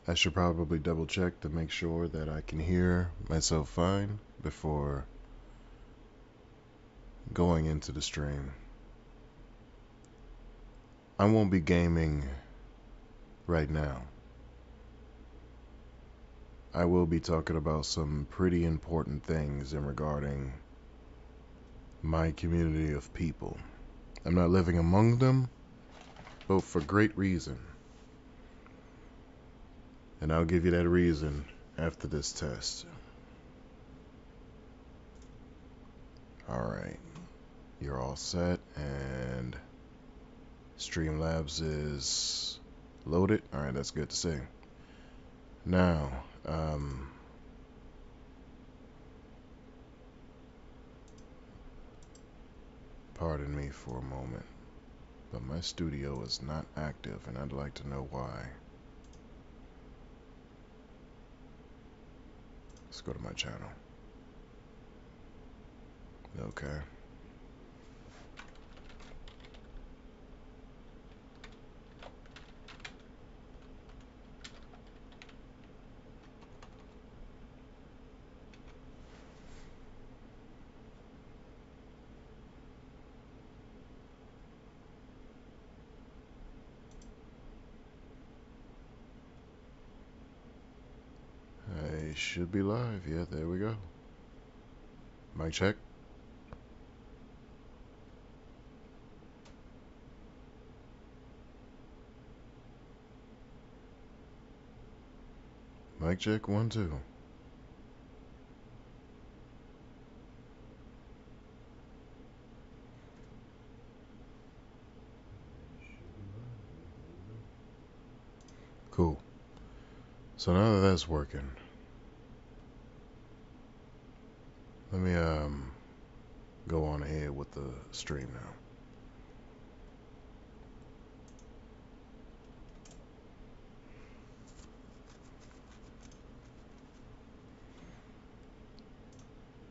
I should probably double check to make sure that I can hear myself fine before going into the stream. I won't be gaming right now. I will be talking about some pretty important things in regarding my community of people. I'm not living among them, but for great reason. And I'll give you that reason after this test. Alright, you're all set, and Streamlabs is loaded. Alright, that's good to see. Now, pardon me for a moment, but my studio is not active, and I'd like to know why. Let's go to my channel. Okay. I should be live. Yeah, there we go. Mic check. Mic check, 1, 2. Cool. So now that that's working, let me go on ahead with the stream now.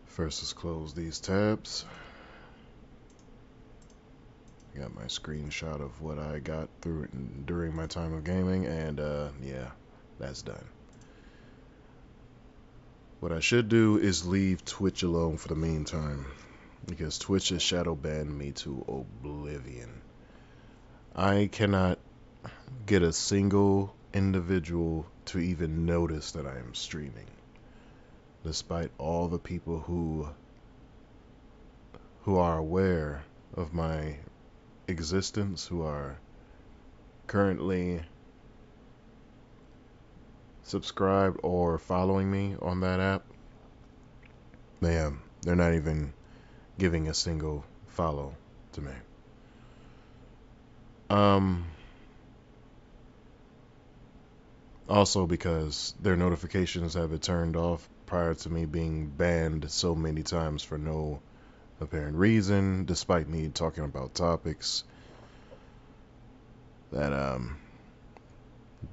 First, let's close these tabs. Got my screenshot of what I got through during my time of gaming, and yeah, that's done. What I should do is leave Twitch alone for the meantime, because Twitch has shadow banned me to oblivion. I cannot get a single individual to even notice that I am streaming, despite all the people who are aware of my existence, who are currently subscribed or following me on that app. They're not even giving a single follow to me. Also because their notifications have been turned off prior to me being banned so many times for no apparent reason, despite me talking about topics that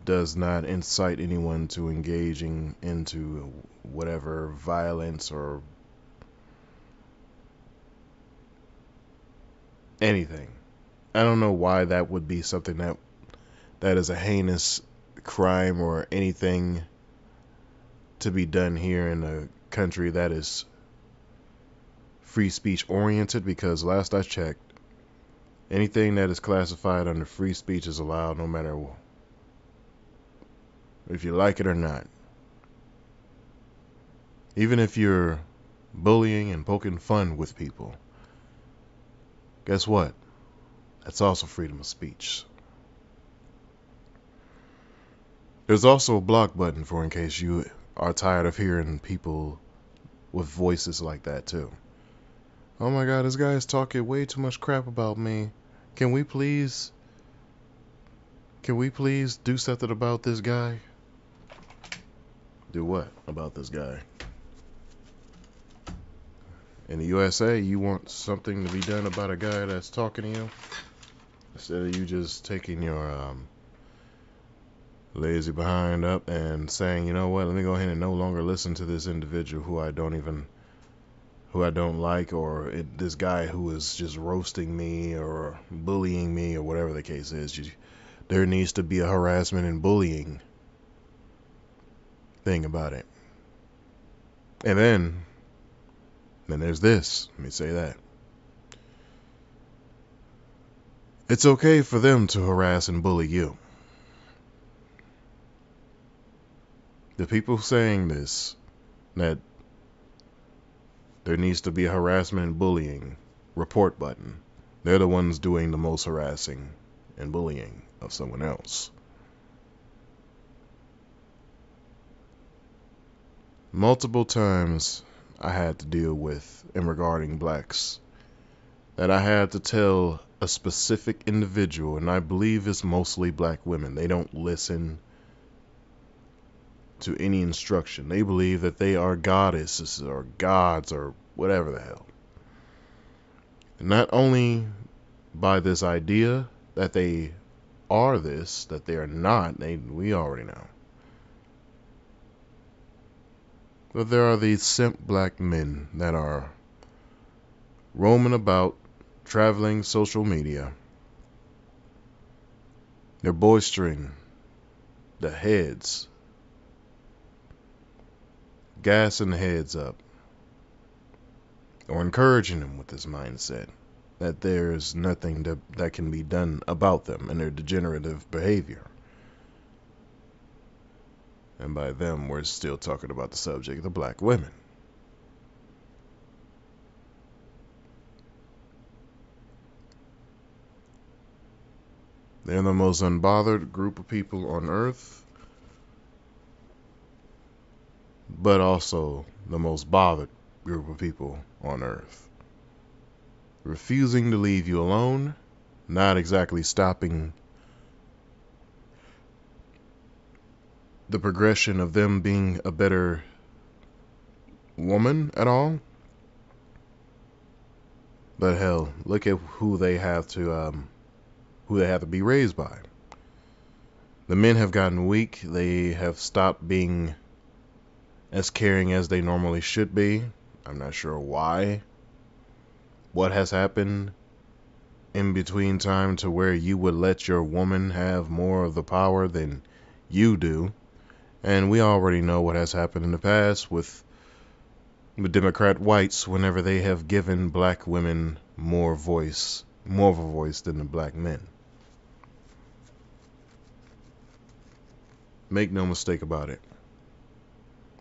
does not incite anyone to engaging into whatever violence or anything. I don't know why that would be something that is a heinous crime or anything to be done here in a country that is free speech oriented, because last I checked, anything that is classified under free speech is allowed, no matter if you like it or not. Even if you're bullying and poking fun with people, guess what? That's also freedom of speech. There's also a block button for in case you are tired of hearing people with voices like that too. Oh my god, this guy is talking way too much crap about me. Can we please do something about this guy? Do what about this guy? In the USA, you want something to be done about a guy that's talking to you, instead of you just taking your lazy behind up and saying, you know what, let me go ahead and no longer listen to this individual who I don't like, or this guy who is just roasting me or bullying me or whatever the case is. There needs to be a harassment and bullying thing about it. And then there's this. Let me say that. It's okay for them to harass and bully you. The people saying this, that there needs to be a harassment and bullying report button, they're the ones doing the most harassing and bullying of someone else. Multiple times I had to deal with in regarding blacks that I had to tell a specific individual, and I believe it's mostly black women. They don't listen to any instruction. They believe that they are goddesses or gods or whatever the hell. Not only by this idea that they are this, that they are not, we already know. But there are these simp black men that are roaming about, traveling social media. They're boistering the heads, gassing the heads up, or encouraging them with this mindset that there's nothing that can be done about them and their degenerative behavior. And by them, we're still talking about the subject of black women. They're the most unbothered group of people on earth, but also the most bothered group of people on earth. Refusing to leave you alone, not exactly stopping the progression of them being a better woman at all. But hell, look at who they have to be raised by. The men have gotten weak. They have stopped being as caring as they normally should be. I'm not sure why. What has happened in between time to where you would let your woman have more of the power than you do. And we already know what has happened in the past with the Democrat whites whenever they have given black women more of a voice than the black men. Make no mistake about it.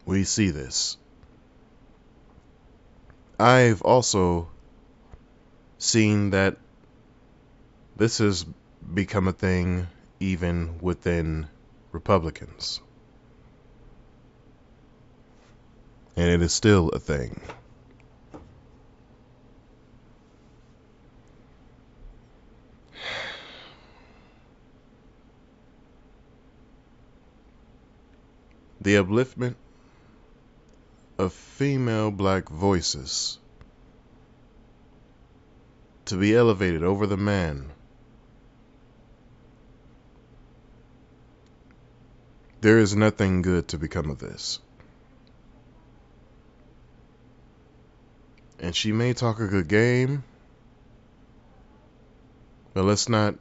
We see this. I've also seen that this has become a thing even within Republicans. And it is still a thing. The upliftment of female black voices to be elevated over the man. There is nothing good to become of this. And she may talk a good game, but let's not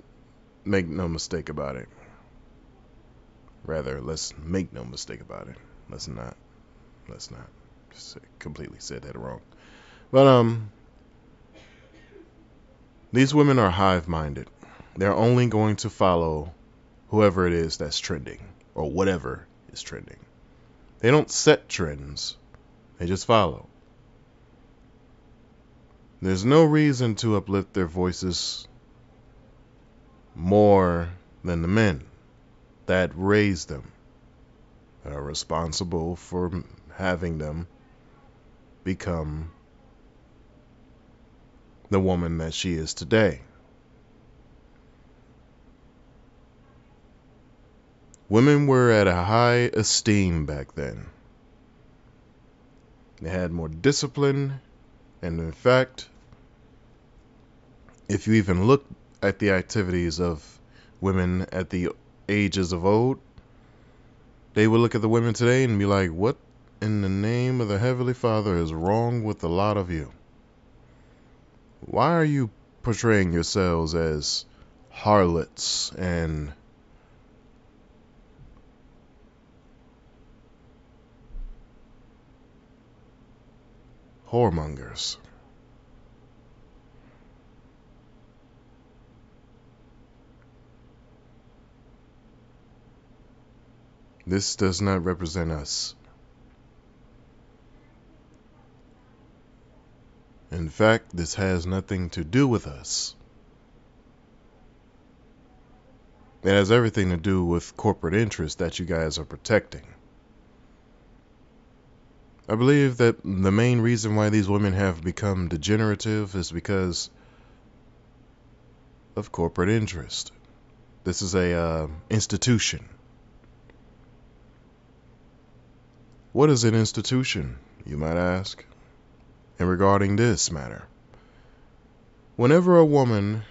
make no mistake about it. Rather, let's make no mistake about it. Let's not just completely said that wrong. But these women are hive-minded. They're only going to follow whoever it is that's trending or whatever is trending. They don't set trends. They just follow. There's no reason to uplift their voices more than the men that raised them, that are responsible for having them become the woman that she is today. Women were at a high esteem back then. They had more discipline, and in fact, if you even look at the activities of women at the ages of old, they would look at the women today and be like, what in the name of the Heavenly Father is wrong with a lot of you? Why are you portraying yourselves as harlots and whoremongers. This does not represent us. In fact, this has nothing to do with us. It has everything to do with corporate interests that you guys are protecting. I believe that the main reason why these women have become degenerative is because of corporate interest. This is a institution. What is an institution, you might ask? And regarding this matter, whenever a woman,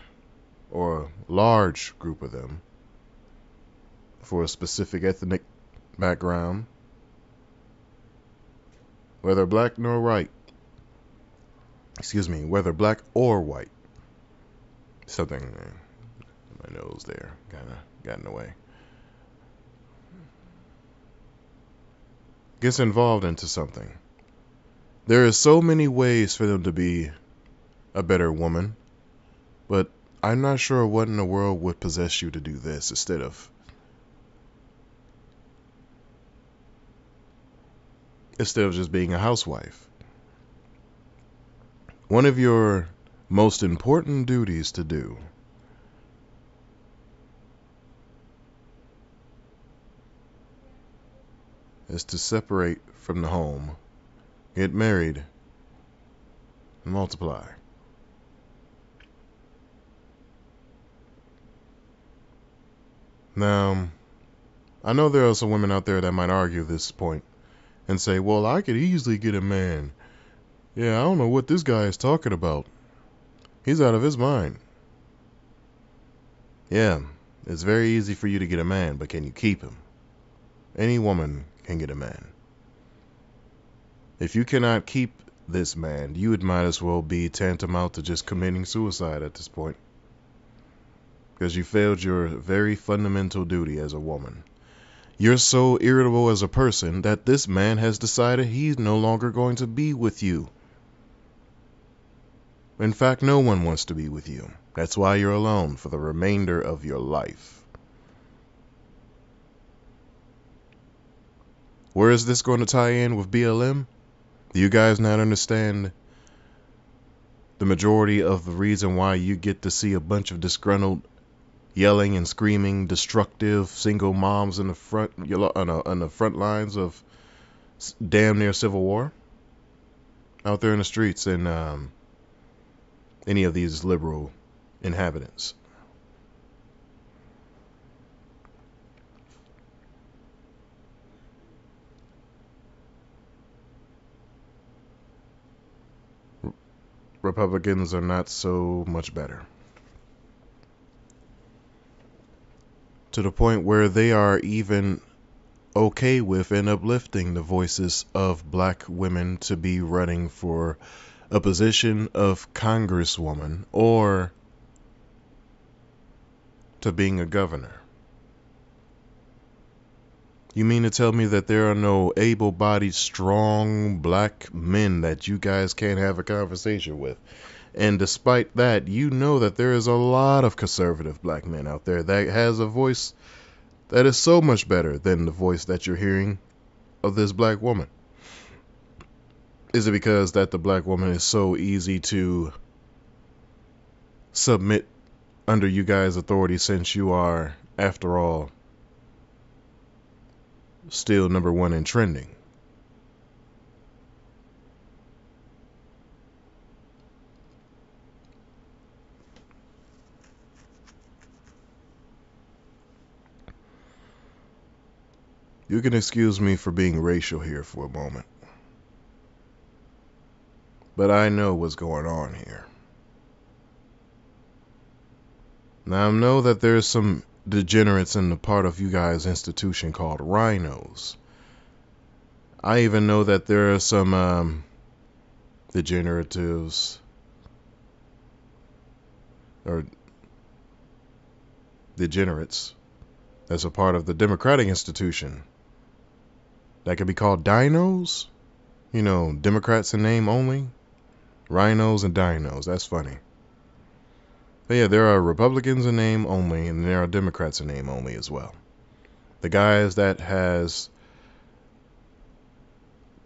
or a large group of them, for a specific ethnic background, whether black or white, whether black or white, something, my nose there kind of got in the way, gets involved into something, there are so many ways for them to be a better woman, but I'm not sure what in the world would possess you to do this instead of just being a housewife. One of your most important duties to do is to separate from the home, get married, and multiply. Now, I know there are some women out there that might argue this point and say, well, I could easily get a man. Yeah, I don't know what this guy is talking about. He's out of his mind. Yeah, it's very easy for you to get a man, but can you keep him? Any woman can get a man. If you cannot keep this man, you might as well be tantamount to just committing suicide at this point. Because you failed your very fundamental duty as a woman. You're so irritable as a person that this man has decided he's no longer going to be with you. In fact, no one wants to be with you. That's why you're alone for the remainder of your life. Where is this going to tie in with BLM? Do you guys not understand the majority of the reason why you get to see a bunch of disgruntled, yelling and screaming, destructive single moms in the front on the front lines of damn near civil war out there in the streets in any of these liberal inhabitants? Republicans are not so much better. To the point where they are even okay with and uplifting the voices of black women to be running for a position of congresswoman or to being a governor. You mean to tell me that there are no able-bodied, strong black men that you guys can't have a conversation with? And despite that, you know that there is a lot of conservative black men out there that has a voice that is so much better than the voice that you're hearing of this black woman. Is it because that the black woman is so easy to submit under you guys' authority, since you are, after all, still number one in trending? You can excuse me for being racial here for a moment, but I know what's going on here. Now, I know that there's some degenerates in the part of you guys' institution called rhinos. I even know that there are some degeneratives or degenerates that's a part of the Democratic institution that could be called dinos. Democrats in name only, rhinos and dinos. That's funny. But yeah, there are Republicans in name only, and there are Democrats in name only as well. The guys that has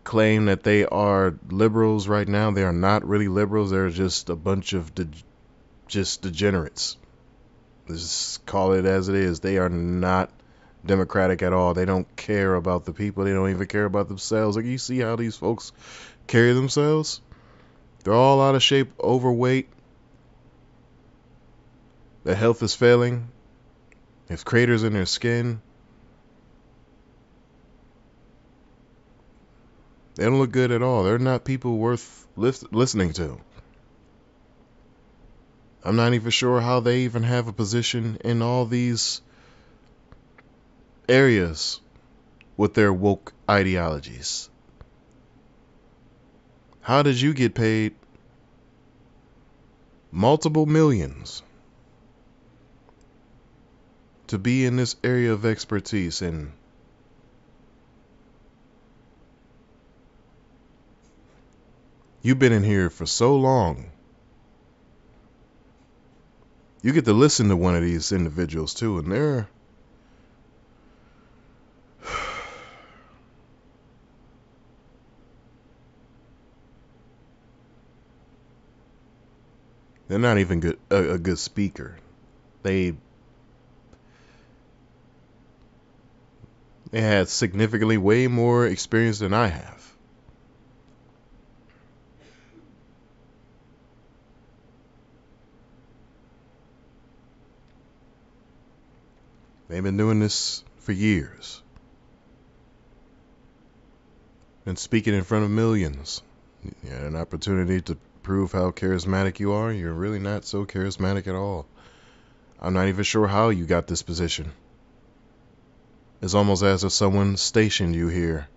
claimed that they are liberals right now, they are not really liberals. They're just a bunch of just degenerates. Just call it as it is. They are not democratic at all. They don't care about the people. They don't even care about themselves. Like, you see how these folks carry themselves? They're all out of shape, overweight. Their health is failing. There's craters in their skin. They don't look good at all. They're not people worth listening to. I'm not even sure how they even have a position in all these areas with their woke ideologies. How did you get paid multiple millions to be in this area of expertise? And you've been in here for so long. You get to listen to one of these individuals too, and they're not even a good speaker. They had significantly way more experience than I have. They've been doing this for years. And speaking in front of millions. You had an opportunity to prove how charismatic you are. You're really not so charismatic at all. I'm not even sure how you got this position. It's almost as if someone stationed you here.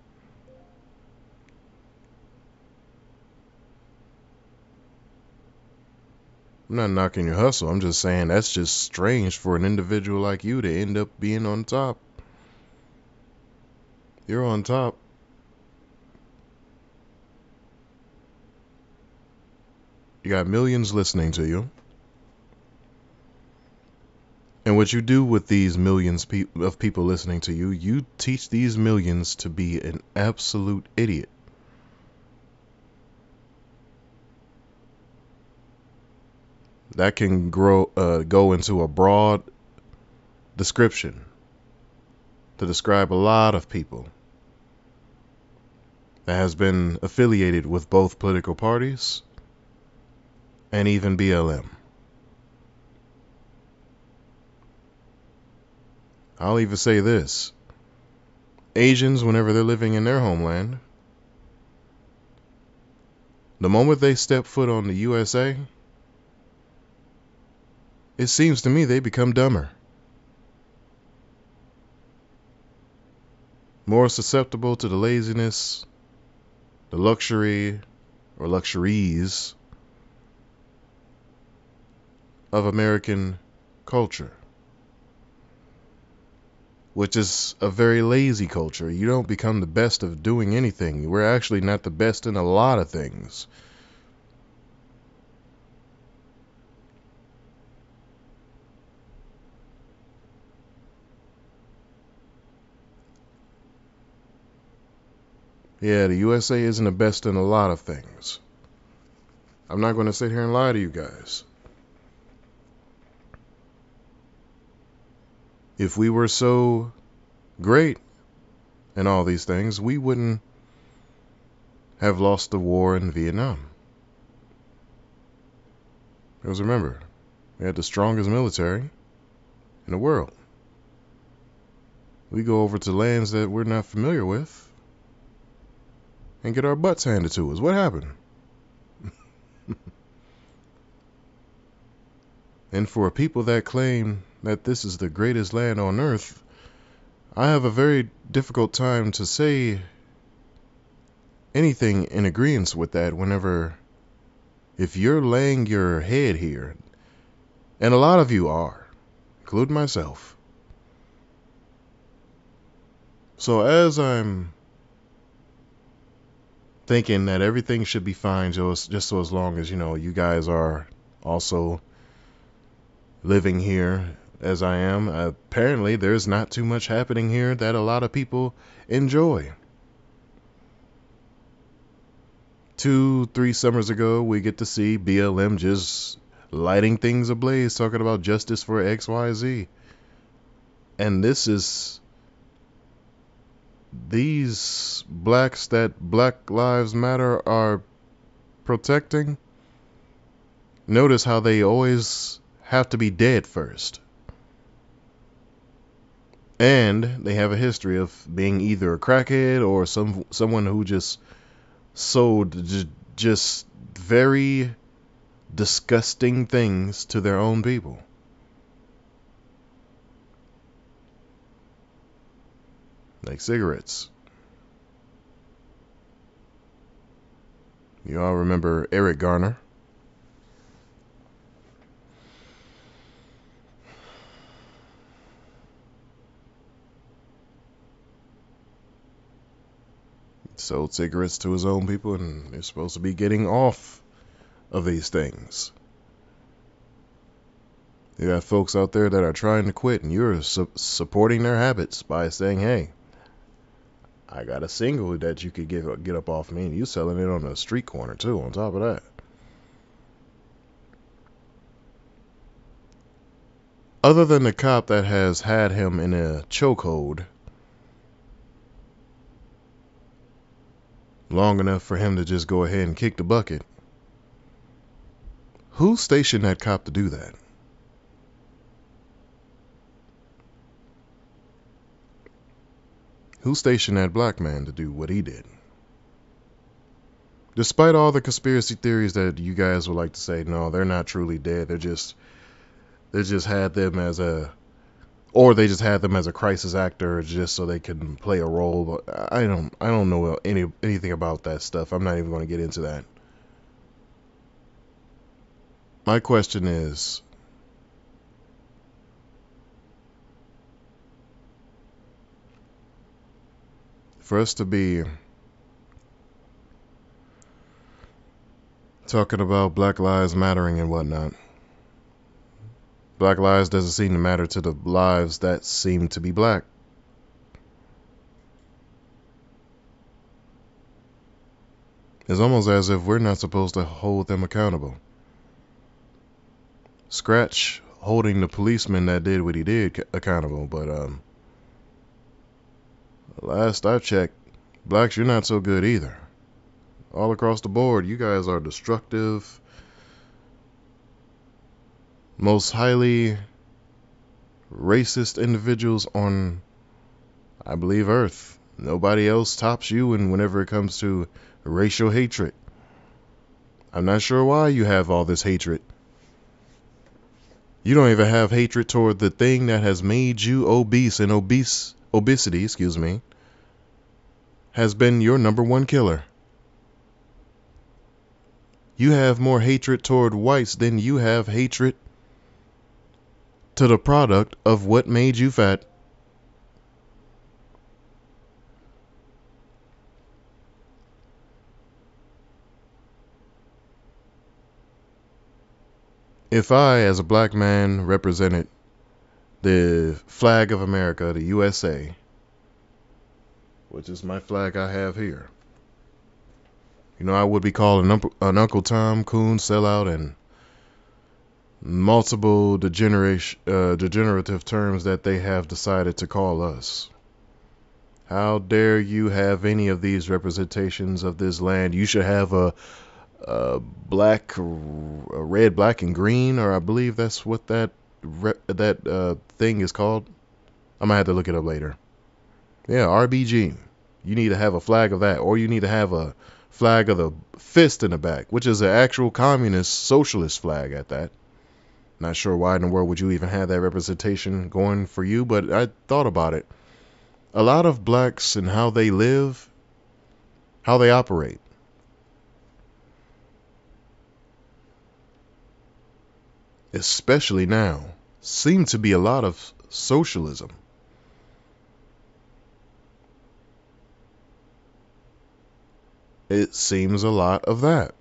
I'm not knocking your hustle. I'm just saying that's just strange for an individual like you to end up being on top. You're on top. You got millions listening to you. And what you do with these millions of people listening to you, you teach these millions to be an absolute idiot. That can go into a broad description to describe a lot of people that has been affiliated with both political parties and even BLM. I'll even say this. Asians, whenever they're living in their homeland, the moment they step foot on the USA, it seems to me they become dumber. More susceptible to the laziness, the luxury, or luxuries of American culture, which is a very lazy culture. You don't become the best of doing anything. We're actually not the best in a lot of things. Yeah, the USA isn't the best in a lot of things. I'm not going to sit here and lie to you guys. If we were so great in all these things, we wouldn't have lost the war in Vietnam. Because remember, we had the strongest military in the world. We go over to lands that we're not familiar with and get our butts handed to us. What happened? And for people that claim that this is the greatest land on earth, I have a very difficult time to say anything in agreement with that whenever, if you're laying your head here, and a lot of you are, including myself. So as I'm thinking that everything should be fine just so as long as, you guys are also living here as I am. Apparently, there's not too much happening here that a lot of people enjoy. 2, 3 summers ago, we get to see BLM just lighting things ablaze, talking about justice for XYZ. And these blacks that Black Lives Matter are protecting, notice how they always have to be dead first. And they have a history of being either a crackhead or someone who just sold just very disgusting things to their own people. Like cigarettes. You all remember Eric Garner? Sold cigarettes to his own people, and they're supposed to be getting off of these things. You got folks out there that are trying to quit, and you're supporting their habits by saying, hey, I got a single that you could get up off me, and you selling it on a street corner too, on top of that. Other than the cop that has had him in a chokehold long enough for him to just go ahead and kick the bucket, who stationed that cop to do that? Who stationed that black man to do what he did? Despite all the conspiracy theories that you guys would like to say, no, they're not truly dead. They just had them as a crisis actor just so they can play a role. I don't know anything about that stuff. I'm not even going to get into that. My question is, for us to be talking about Black Lives Mattering and whatnot, Black lives doesn't seem to matter to the lives that seem to be black. It's almost as if we're not supposed to hold them accountable. Scratch holding the policeman that did what he did accountable, but last I checked, blacks, you're not so good either. All across the board, you guys are destructive, most highly racist individuals on, I believe, Earth. Nobody else tops you whenever it comes to racial hatred. I'm not sure why you have all this hatred. You don't even have hatred toward the thing that has made you obese, and obesity, has been your number one killer. You have more hatred toward whites than you have hatred to the product of what made you fat. If I, as a black man, represented the flag of America, the USA, which is my flag I have here, I would be called an Uncle Tom, coon, sellout, and multiple degenerative terms that they have decided to call us. How dare you have any of these representations of this land? You should have a red, black, and green, or I believe that's what that thing is called. I'm gonna have to look it up later. Yeah, RBG. You need to have a flag of that, or you need to have a flag of the fist in the back, which is an actual communist socialist flag at that. Not sure why in the world would you even have that representation going for you, but I thought about it. A lot of blacks and how they live, how they operate, especially now, seem to be a lot of socialism. It seems a lot of that.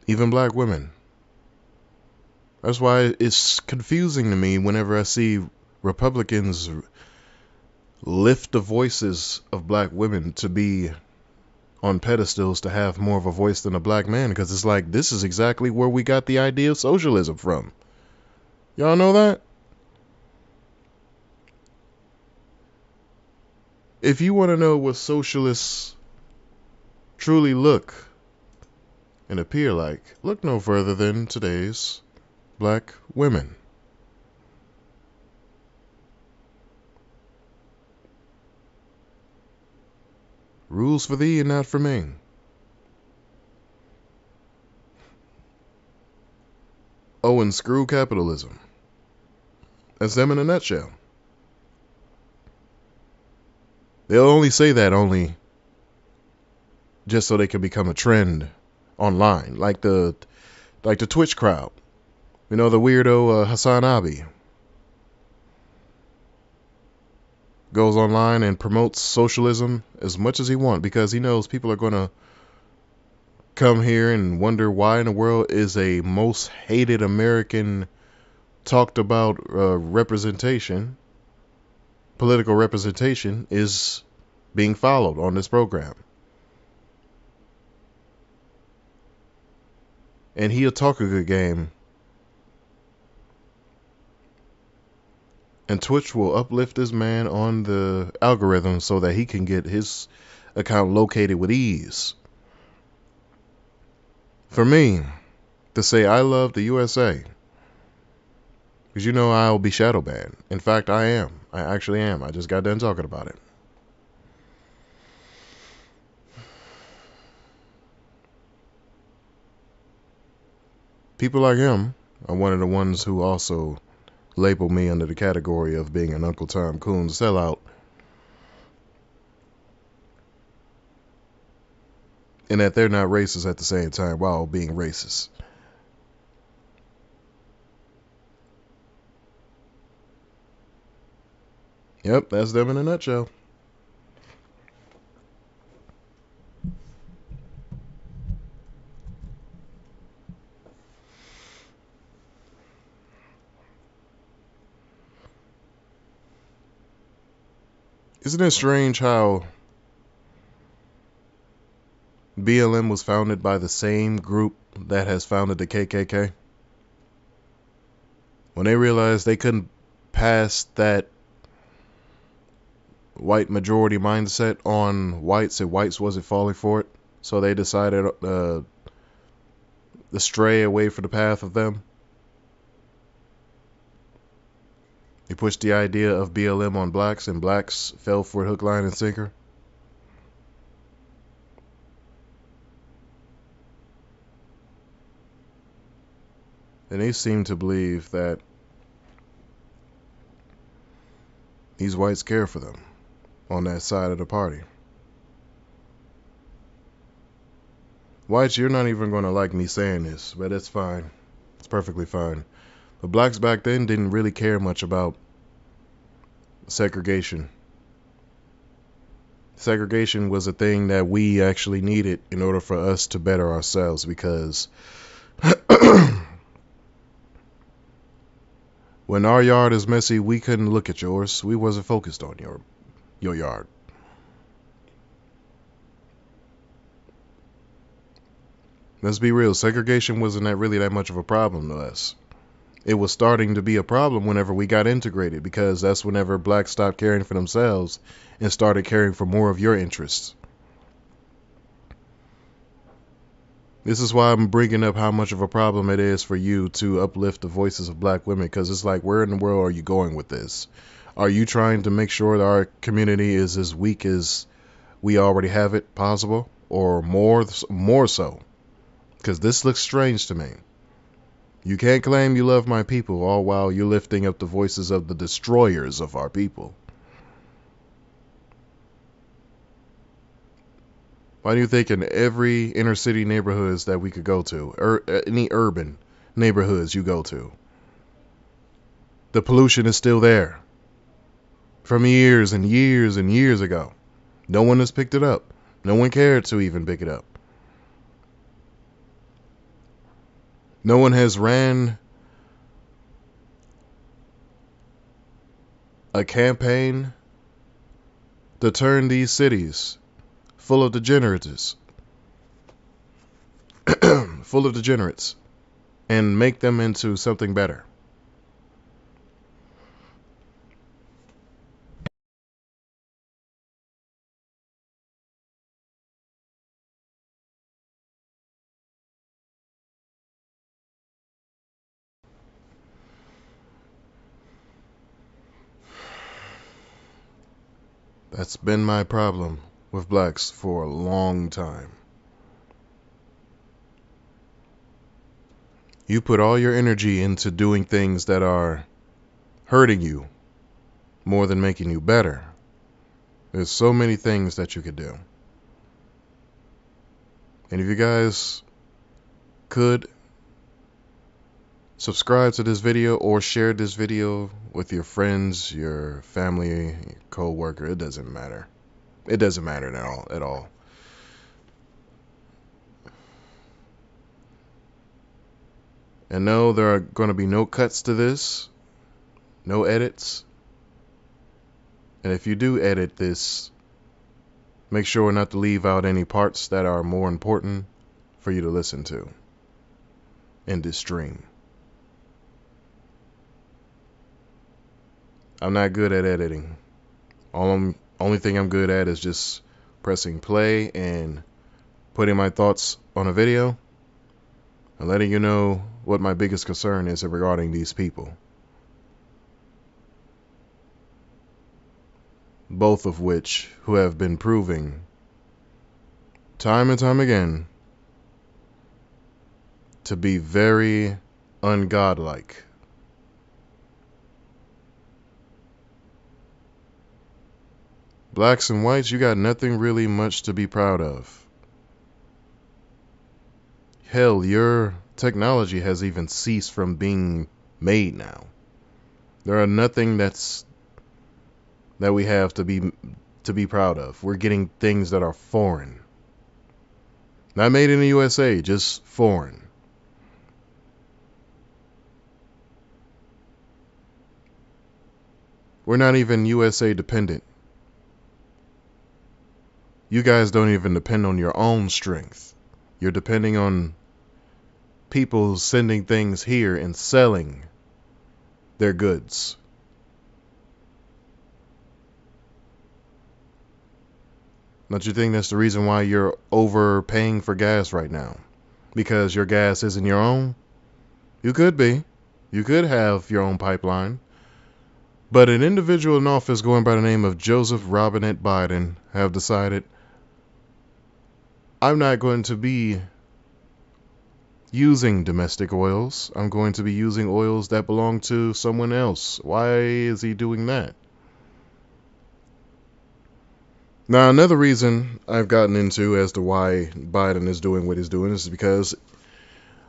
Even black women. That's why it's confusing to me whenever I see Republicans lift the voices of black women to be on pedestals to have more of a voice than a black man, because it's like, this is exactly where we got the idea of socialism from. Y'all know that? If you want to know what socialists truly look and appear like, look no further than today's black women. Rules for thee and not for me. Oh, and screw capitalism. That's them in a nutshell. They'll only say that only just so they can become a trend online, like the Twitch crowd. You know, the weirdo Hassan Abi goes online and promotes socialism as much as he wants because he knows people are going to come here and wonder why in the world is a most hated American talked about representation, political representation, is being followed on this program. And he'll talk a good game. And Twitch will uplift this man on the algorithm so that he can get his account located with ease. For me, to say I love the USA, because you know I'll be shadow banned. In fact, I am. I actually am. I just got done talking about it. People like him are one of the ones who also label me under the category of being an Uncle Tom Coons sellout. And that they're not racist at the same time while being racist. Yep, that's them in a nutshell. Isn't it strange how BLM was founded by the same group that has founded the KKK? When they realized they couldn't pass that white majority mindset on whites and whites wasn't falling for it, so they decided to stray away from the path of them. They pushed the idea of BLM on blacks, and blacks fell for it hook, line, and sinker. And they seem to believe that these whites care for them on that side of the party. Whites, you're not even going to like me saying this, but it's fine. It's perfectly fine. But blacks back then didn't really care much about segregation. Segregation was a thing that we actually needed in order for us to better ourselves, because when our yard is messy, we couldn't look at yours. We wasn't focused on your yard. Let's be real. Segregation wasn't really that much of a problem to us. It was starting to be a problem whenever we got integrated, because that's whenever blacks stopped caring for themselves and started caring for more of your interests. This is why I'm bringing up how much of a problem it is for you to uplift the voices of black women, because it's like, where in the world are you going with this? Are you trying to make sure that our community is as weak as we already have it possible, or more so? Because this looks strange to me. You can't claim you love my people all while you're lifting up the voices of the destroyers of our people. Why do you think in every inner city neighborhoods that we could go to, or any urban neighborhoods you go to, the pollution is still there? from years and years and years ago. No one has picked it up. No one cared to even pick it up. No one has ran a campaign to turn these cities full of degenerates, full of degenerates, and make them into something better. That's been my problem with blacks for a long time. You put all your energy into doing things that are hurting you more than making you better. There's so many things that you could do. And if you guys could subscribe to this video or share this video with your friends, your family, your co-worker, it doesn't matter. It doesn't matter at all. And no, there are going to be no cuts to this, no edits. And if you do edit this, make sure not to leave out any parts that are more important for you to listen to in this stream. I'm not good at editing. Only thing I'm good at is just pressing play and putting my thoughts on a video and letting you know what my biggest concern is regarding these people. Both of which who have been proving time and time again to be very ungodlike. Blacks and whites, you got nothing really much to be proud of. Hell, your technology has even ceased from being made now. There are nothing that we have to be proud of. We're getting things that are foreign. Not made in the USA, just foreign. We're not even USA dependent. You guys don't even depend on your own strength. You're depending on people sending things here and selling their goods. Don't you think that's the reason why you're overpaying for gas right now? Because your gas isn't your own? You could be. You could have your own pipeline. But an individual in office going by the name of Joseph Robinette Biden have decided, I'm not going to be using domestic oils. I'm going to be using oils that belong to someone else. Why is he doing that? Now, another reason I've gotten into as to why Biden is doing what he's doing is because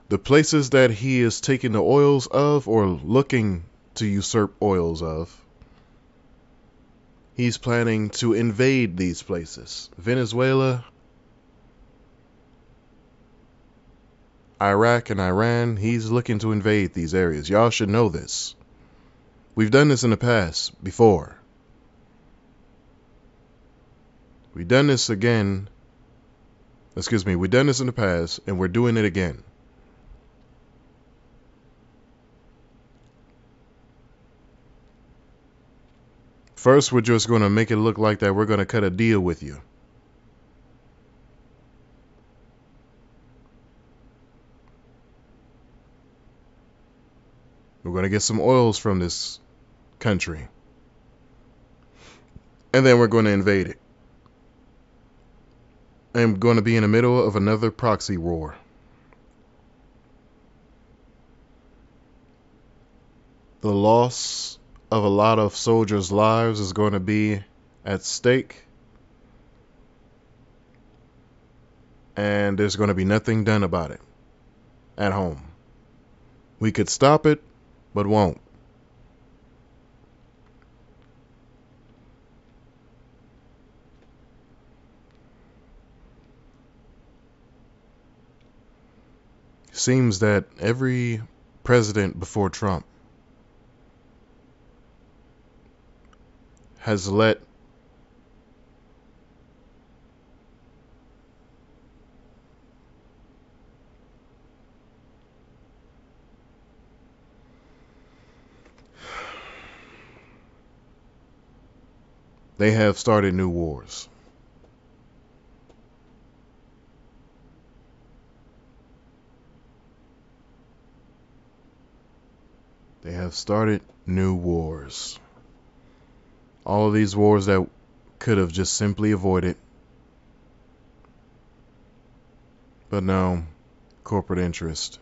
the places that he is taking the oils of or looking to usurp oils of, he's planning to invade these places. Venezuela, Iraq, and Iran, he's looking to invade these areas. Y'all should know this. We've done this in the past, before. We've done this again. We've done this in the past, and we're doing it again. First, we're just going to make it look like that we're going to cut a deal with you. We're going to get some oils from this country. And then we're going to invade it. And we're going to be in the middle of another proxy war. The loss of a lot of soldiers' lives is going to be at stake. And there's going to be nothing done about it at home. We could stop it, but won't. seems that every president before Trump has let they have started new wars. They have started new wars. All of these wars that could have just simply avoided, but no, corporate interest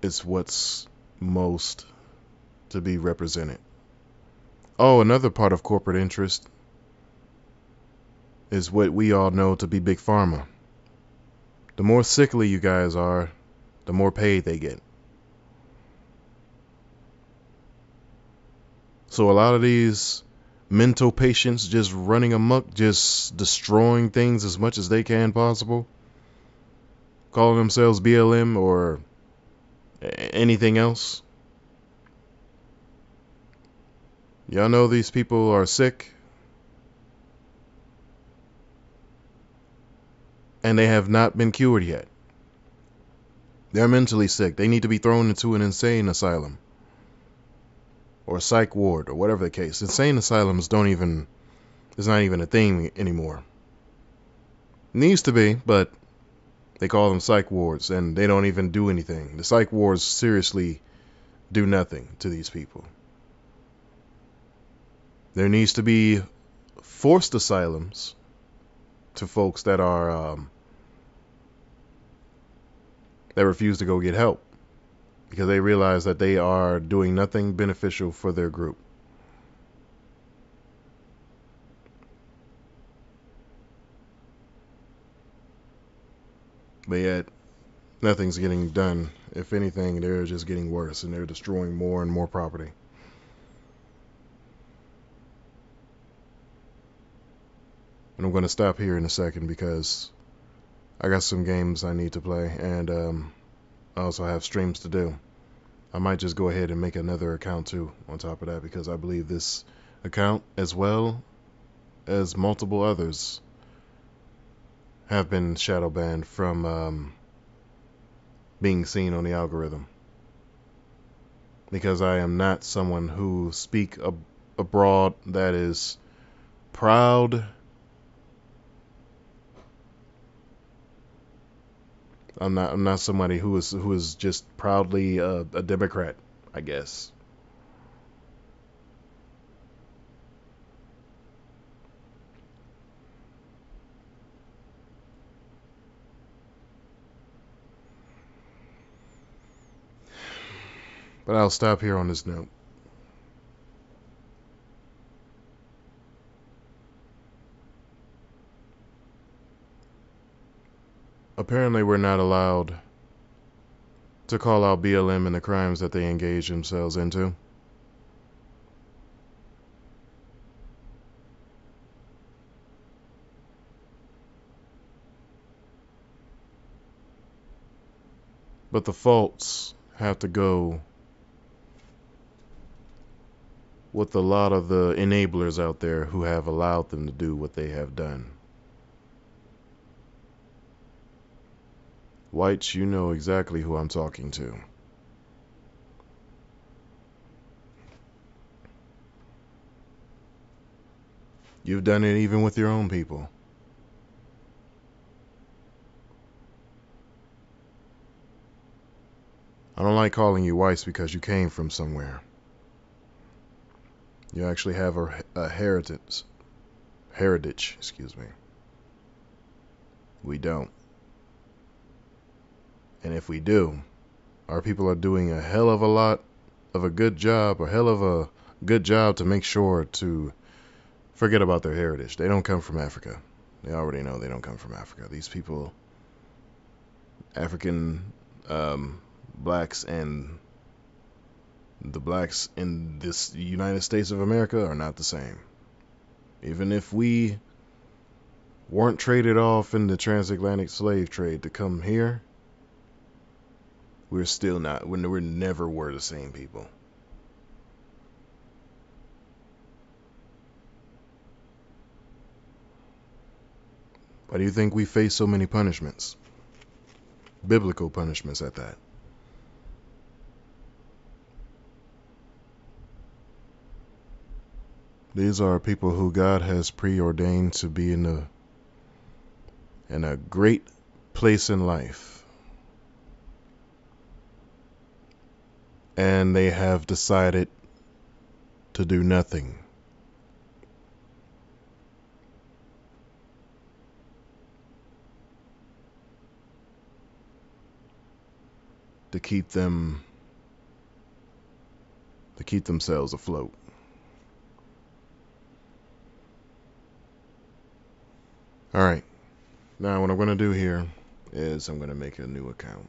is what's most to be represented. Oh, another part of corporate interest is what we all know to be big pharma. The more sickly you guys are, the more paid they get. So a lot of these mental patients just running amok, just destroying things as much as they can possible, calling themselves BLM or anything else. Y'all know these people are sick and they have not been cured yet. They're mentally sick. They need to be thrown into an insane asylum or a psych ward or whatever the case. Insane asylums it's not even a thing anymore. It needs to be, but they call them psych wards and they don't even do anything. The psych wards seriously do nothing to these people. There needs to be forced asylums to folks that are that refuse to go get help because they realize that they are doing nothing beneficial for their group. But yet, nothing's getting done. If anything, they're just getting worse and they're destroying more and more property. And I'm going to stop here in a second because I got some games I need to play and I also have streams to do. I might just go ahead and make another account too on top of that because I believe this account, as well as multiple others, have been shadow banned from being seen on the algorithm. Because I am not someone who speak abroad that is proud. I'm not somebody who is just proudly a Democrat, I guess. But I'll stop here on this note. Apparently, we're not allowed to call out BLM and the crimes that they engage themselves into. But the faults have to go with a lot of the enablers out there who have allowed them to do what they have done. Whites, you know exactly who I'm talking to. You've done it even with your own people. I don't like calling you whites because you came from somewhere. You actually have a heritage. Heritage, excuse me. We don't. And if we do, our people are doing a hell of a lot of a good job, a hell of a good job to make sure to forget about their heritage. They don't come from Africa. They already know they don't come from Africa. These people, African blacks and the blacks in this United States of America are not the same. Even if we weren't traded off in the transatlantic slave trade to come here, we're still not, we never were the same people. Why do you think we face so many punishments? Biblical punishments at that. These are people who God has preordained to be in a great place in life. And they have decided to do nothing. To keep themselves afloat. All right. Now what I'm going to do here is I'm going to make a new account.